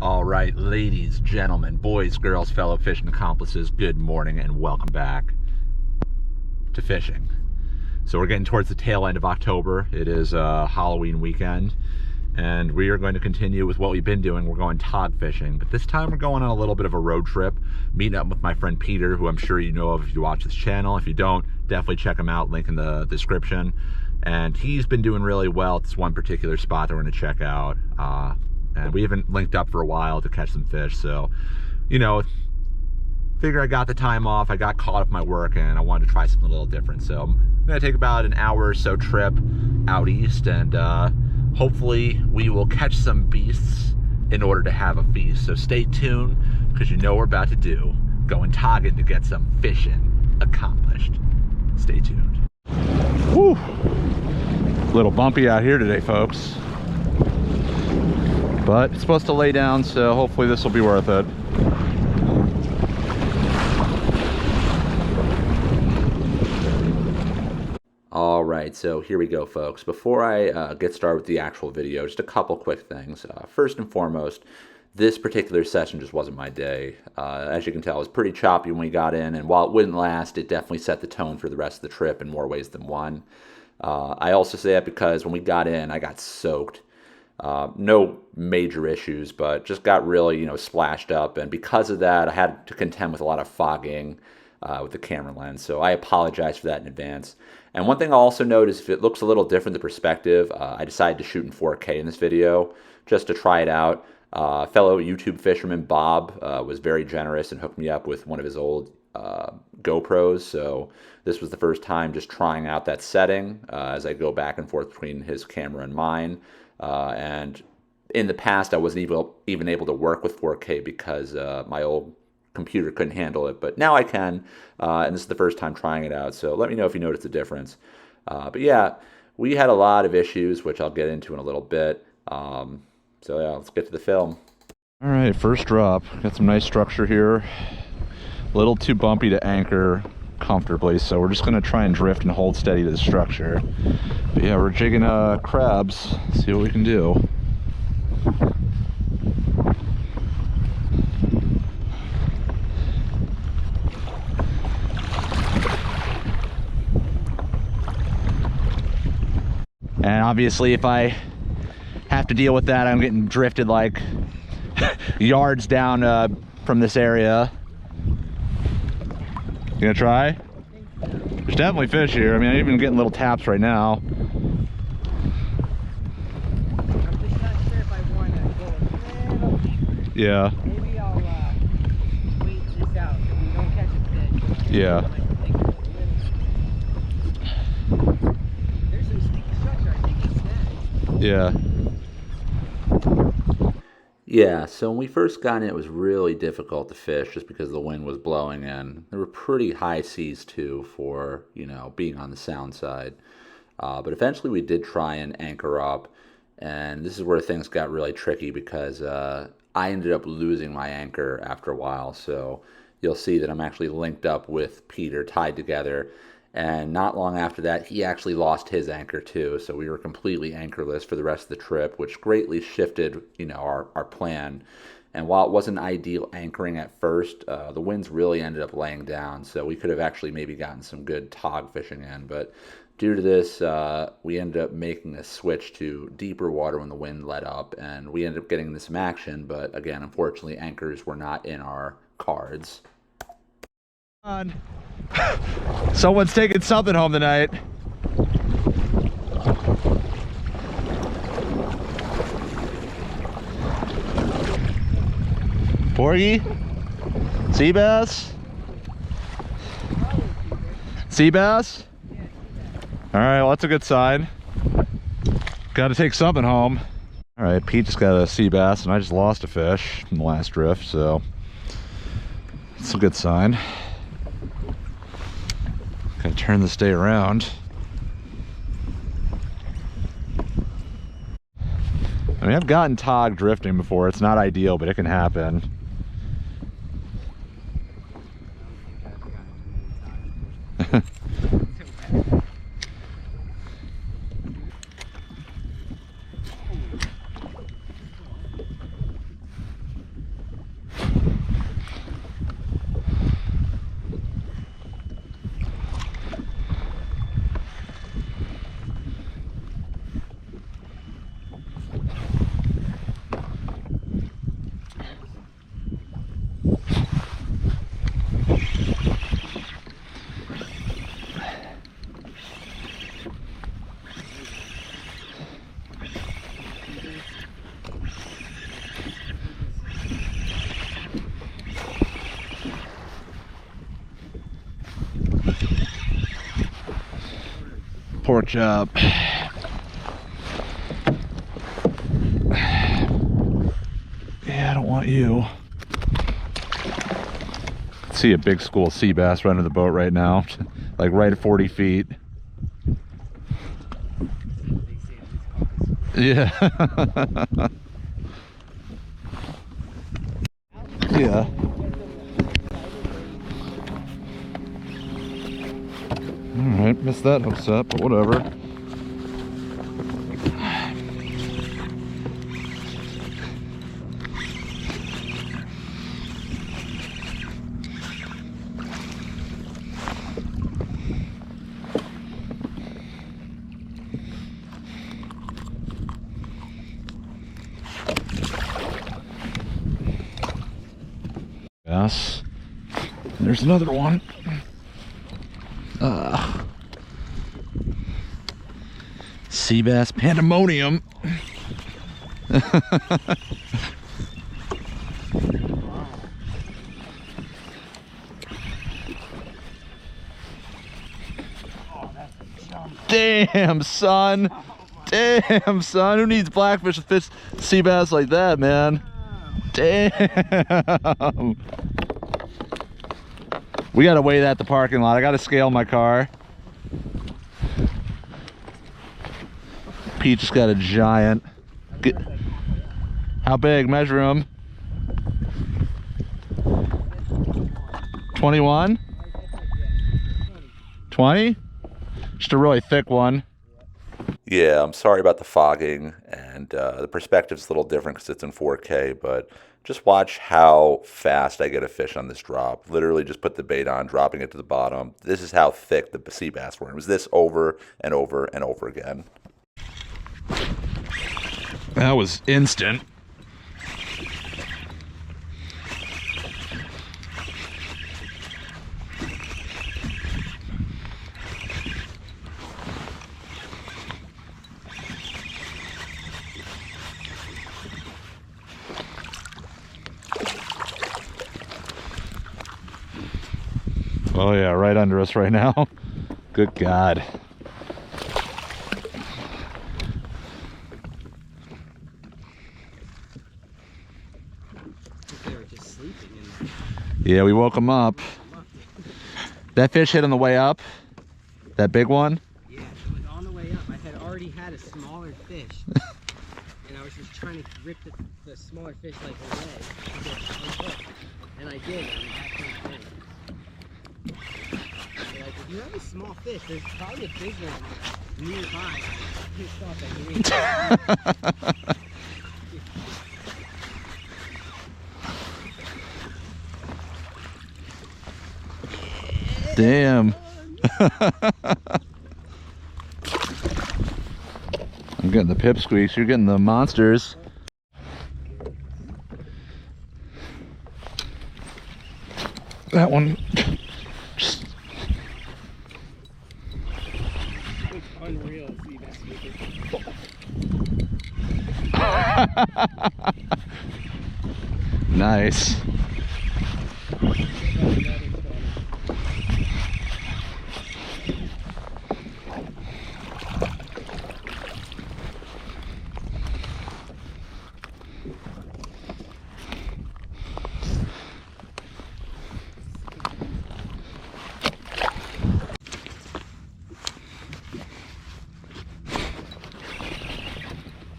All right, ladies, gentlemen, boys, girls, fellow fishing accomplices, good morning and welcome back to fishing. So we're getting towards the tail end of October. It is Halloween weekend, and we are going to continue with what we've been doing. We're going tog fishing, but this time we're going on a little bit of a road trip, meeting up with my friend Peter, who I'm sure you know of if you watch this channel. If you don't, definitely check him out, link in the description. And he's been doing really well at this one particular spot that we're going to check out. And we haven't linked up for a while to catch some fish, so, you know, figure I got the time off, I got caught up in my work, and I wanted to try something a little different. So I'm gonna take about an hour or so trip out east, and hopefully we will catch some beasts in order to have a feast. So stay tuned, because you know what we're about to do. Going togging to get some fishing accomplished. Stay tuned. Woo! A little bumpy out here today, folks. But it's supposed to lay down, so hopefully this will be worth it. All right, so here we go, folks. Before I get started with the actual video, just a couple quick things. First and foremost, this particular session just wasn't my day. As you can tell, it was pretty choppy when we got in, and while it wouldn't last, it definitely set the tone for the rest of the trip in more ways than one. I also say that because when we got in, I got soaked. No major issues, but just got really, splashed up. And because of that, I had to contend with a lot of fogging with the camera lens. So I apologize for that in advance. And one thing I'll also note is if it looks a little different, the perspective, I decided to shoot in 4K in this video just to try it out. Fellow YouTube fisherman Bob was very generous and hooked me up with one of his old GoPros. So this was the first time just trying out that setting as I go back and forth between his camera and mine. And in the past, I wasn't even able to work with 4K because my old computer couldn't handle it. But now I can, and this is the first time trying it out. So let me know if you notice a difference. But yeah, we had a lot of issues, which I'll get into in a little bit. So yeah, let's get to the film. All right, first drop. Got some nice structure here. A little too bumpy to anchor comfortably, so we're just going to try and drift and hold steady to the structure. But yeah, we're jigging crabs, see what we can do. And obviously if I have to deal with that, I'm getting drifted like yards down from this area. You gonna try? There's definitely fish here. I mean, I'm even getting little taps right now. I'm just not sure if I want to go a little deeper. Yeah. Maybe I'll wait this out so we don't catch a fish. Yeah. There's some sticky structure. I think it's snagged. Yeah. Yeah, so when we first got in, it was really difficult to fish just because the wind was blowing in. There were pretty high seas too for, being on the sound side. But eventually we did try and anchor up, and this is where things got really tricky because I ended up losing my anchor after a while. So you'll see that I'm actually linked up with Peter, tied together. And not long after that, he actually lost his anchor too. So we were completely anchorless for the rest of the trip, which greatly shifted, our plan. And while it wasn't ideal anchoring at first, the winds really ended up laying down. So we could have actually maybe gotten some good tog fishing in. But due to this, we ended up making a switch to deeper water when the wind let up. And we ended up getting some action. But again, unfortunately, anchors were not in our cards. On. Someone's taking something home tonight. Porgy? Sea bass? Sea bass? All right, well, that's a good sign. Got to take something home. All right, Pete just got a sea bass, and I just lost a fish in the last drift, so it's a good sign. Gotta turn this day around. I mean, I've gotten tog drifting before. It's not ideal, but it can happen. torch up. Yeah, I don't want you. See a big school sea bass running the boat right now, like right at 40 feet. Yeah. Yeah. Alright, missed that hook up, but whatever. Yes. There's another one. Sea bass pandemonium. Damn, son. Damn, son. Who needs blackfish to fish sea bass like that, man? Damn. We gotta weigh that at the parking lot. I gotta scale my car. Pete just got a giant. How big? Measure him. 21? 20? Just a really thick one. Yeah, I'm sorry about the fogging, and the perspective's a little different because it's in 4K, but just watch how fast I get a fish on this drop. Literally just put the bait on, dropping it to the bottom. This is how thick the sea bass were. It was this over and over and over again. That was instant. Oh yeah, right under us right now. Good God. They were just sleeping in there. Yeah, we woke them up. That fish hit on the way up? That big one? Yeah, it was on the way up. I had already had a smaller fish. And I was just trying to rip the smaller fish like away. And I did. And that's what I did. Like, if you have a small fish, there's probably a big one nearby. You thought that you Damn. I'm getting the pipsqueaks, you're getting the monsters. That one. unreal to see that Nice.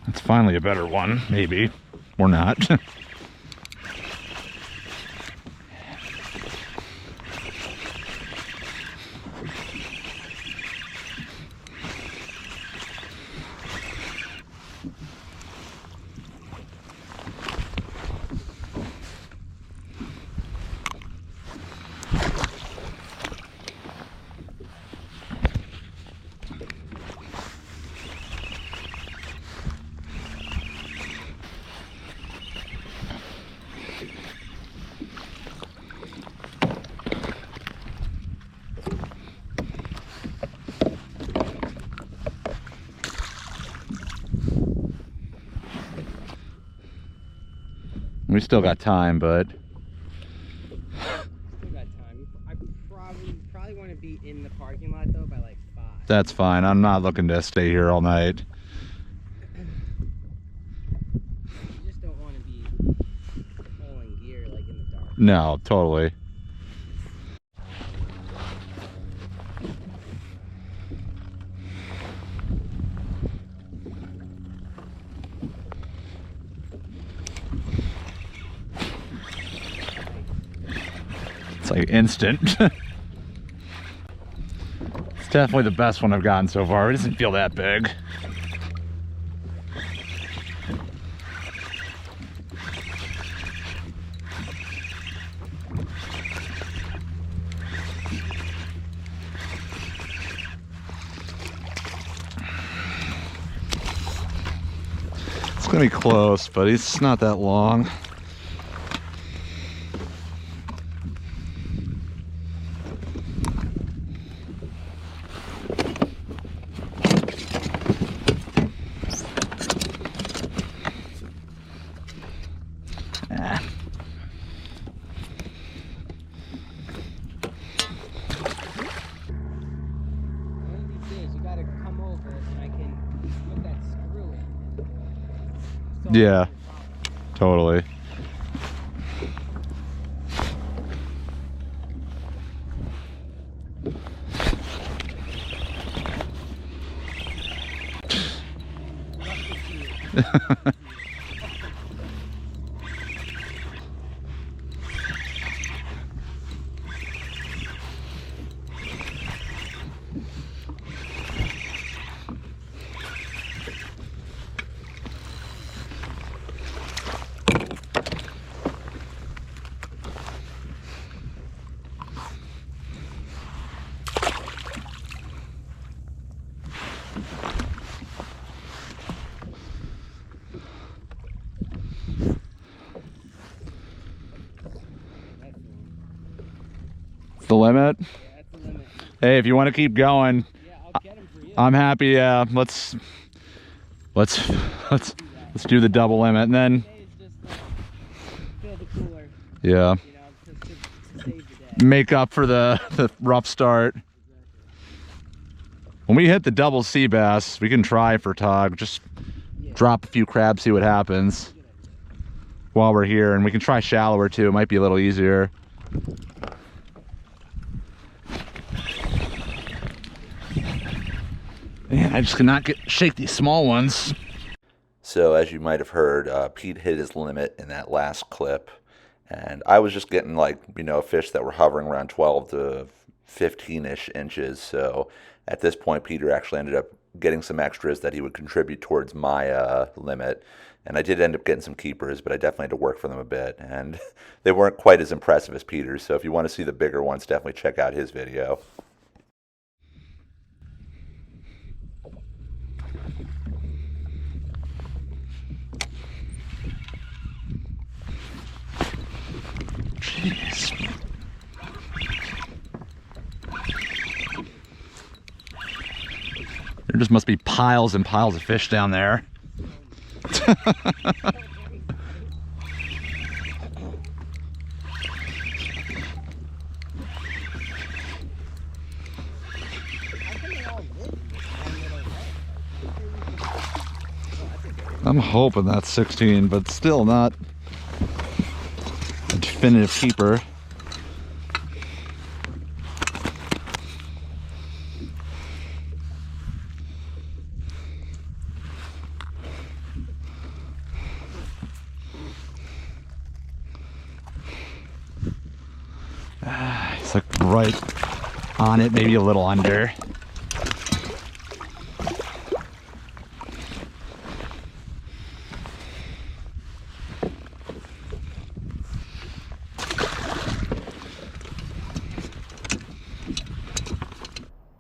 It's finally a better one, maybe, or not. We still got time, but Still got time. I probably want to be in the parking lot though by like 5. That's fine. I'm not looking to stay here all night. You just don't want to be pulling gear like in the dark. No, totally. It's like instant. It's definitely the best one I've gotten so far. It doesn't feel that big. It's gonna be close, but it's not that long. One of these days, you gotta come over and I can put that screw in. Solve Yeah, your problem. totally. It's the limit. Yeah, that's the limit. Hey, if you want to keep going, Yeah, I'll get him for you. I'm happy. Yeah, let's do the double limit, and then Today is just like fill the cooler, yeah, you know, to save the day. make up for the rough start. When we hit the double sea bass, we can try for tog. Just drop a few crabs, see what happens while we're here, and we can try shallower too. It might be a little easier. Man, I just cannot shake these small ones. So as you might have heard, Pete hit his limit in that last clip, and I was just getting like, fish that were hovering around 12 to 15-ish inches. So at this point, Peter actually ended up getting some extras that he would contribute towards my limit. And I did end up getting some keepers, but I definitely had to work for them a bit. And they weren't quite as impressive as Peter's. So if you want to see the bigger ones, definitely check out his video. Jeez. There just must be piles and piles of fish down there. I'm hoping that's 16, but still not a definitive keeper. It's like right on it, maybe a little under.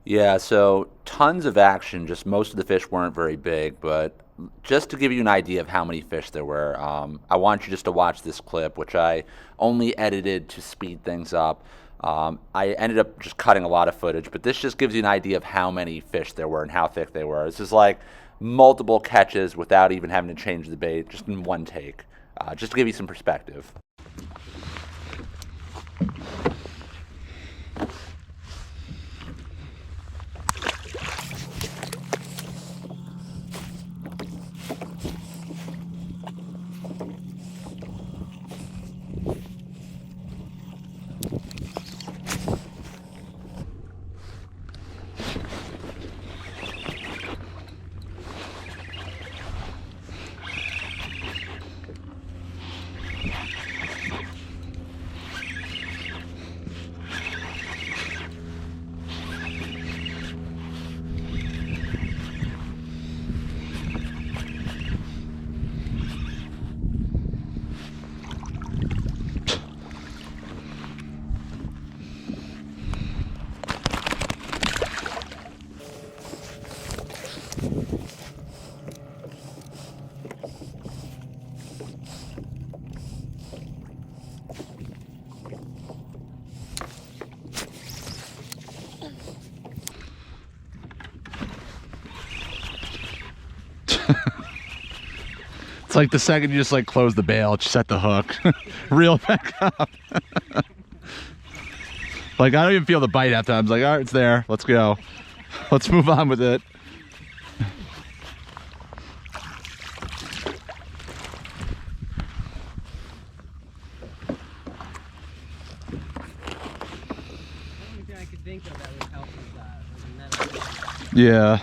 Yeah, so tons of action. Just most of the fish weren't very big, but just to give you an idea of how many fish there were, I want you just to watch this clip, which I only edited to speed things up. I ended up just cutting a lot of footage, but this just gives you an idea of how many fish there were and how thick they were. This is like multiple catches without even having to change the bait, just in one take, just to give you some perspective. It's like the second you just like close the bail, just set the hook, reel it back up. Like I don't even feel the bite after. I'm like, all right, it's there. Let's go. Let's move on with it. The only thing I could think of that would help is a metal. Yeah.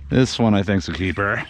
This one I think's a keeper.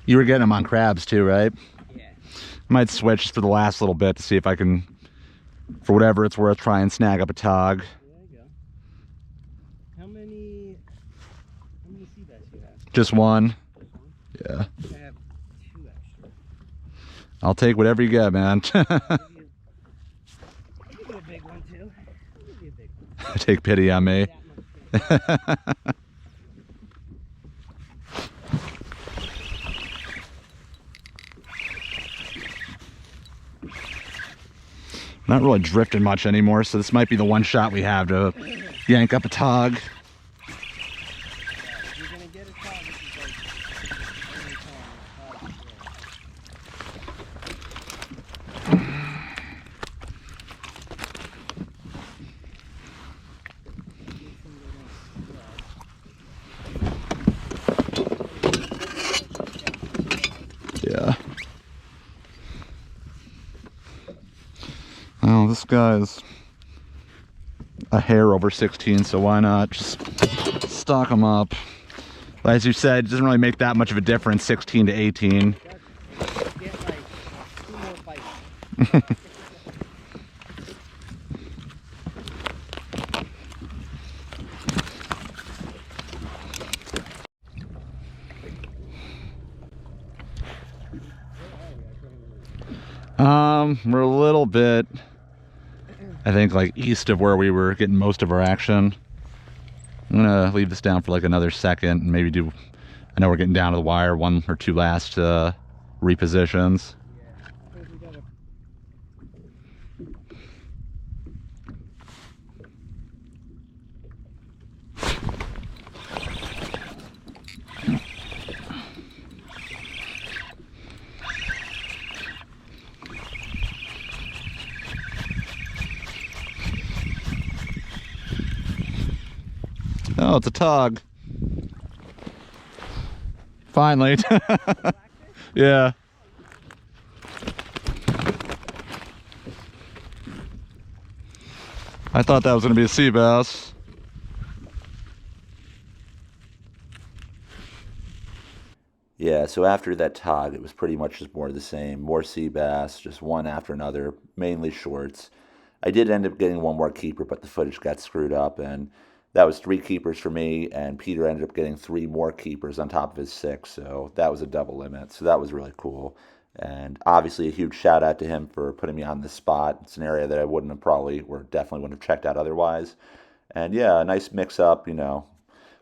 You were getting them on crabs too, right? Yeah. Might switch for the last little bit to see if I can, for whatever it's worth, try and snag up a tog. There you go. How many sea bass do you have? Just one. Just one? Yeah. I have 2 extra. I'll take whatever you get, man. I'll give you a big one too. I'll give you a big one. Take pity on me. That much bigger. Not really drifting much anymore, so this might be the one shot we have to yank up a tog. If you're gonna get a tog, this is like only time Yeah. Oh, this guy's a hair over 16, so why not just stock him up? As you said, it doesn't really make that much of a difference, 16 to 18. get like 2 more bites. We're a little bit I think like east of where we were getting most of our action. I'm gonna leave this down for like another second and maybe do, I know we're getting down to the wire, 1 or 2 last repositions. Yeah, I think we gotta. Oh, it's a tug. Finally. Yeah. I thought that was going to be a sea bass. Yeah, so after that tog, it was pretty much just more of the same. More sea bass, just one after another, mainly shorts. I did end up getting one more keeper, but the footage got screwed up, and that was 3 keepers for me, and Peter ended up getting 3 more keepers on top of his 6, so that was a double limit, so that was really cool. And obviously a huge shout out to him for putting me on this spot. It's an area that I wouldn't have probably, or definitely wouldn't have checked out otherwise. And yeah, a nice mix up,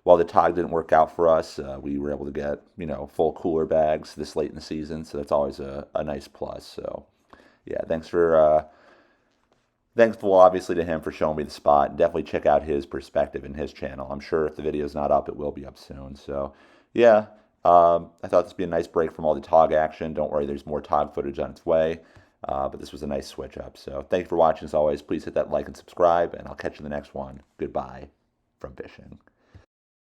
while the tog didn't work out for us, we were able to get, full cooler bags this late in the season, so that's always a nice plus. So yeah, thankful obviously to him for showing me the spot, and definitely check out his perspective and his channel. I'm sure if the video's not up, it will be up soon. So yeah, I thought this would be a nice break from all the tog action. Don't worry, there's more tog footage on its way, but this was a nice switch up. So thank you for watching. As always, please hit that like and subscribe, and I'll catch you in the next one. Goodbye from Fishin'.